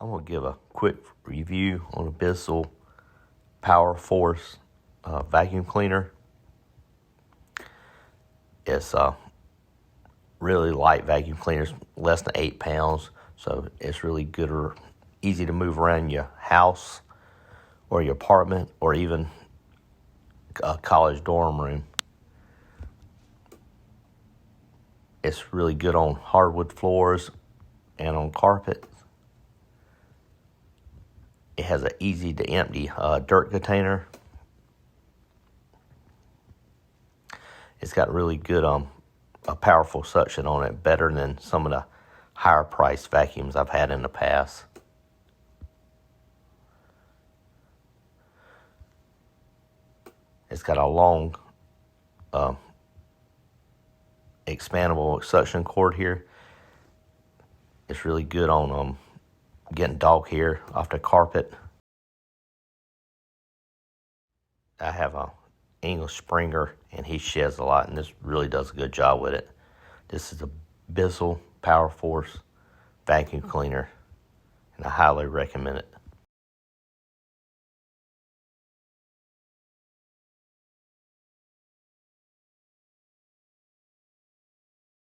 I'm going to give a quick review on the Bissell Power Force vacuum cleaner. It's a really light vacuum cleaner, less than 8 pounds, so it's really good or easy to move around your house or your apartment or even a college dorm room. It's really good on hardwood floors and on carpet. It has an easy to empty dirt container. It's got really good a powerful suction on it, better than some of the higher priced vacuums I've had in the past. It's got a long expandable suction cord here. It's really good on getting dog hair off the carpet. I have a English Springer, and he sheds a lot, and this really does a good job with it. This is a Bissell Power Force vacuum cleaner, and I highly recommend it.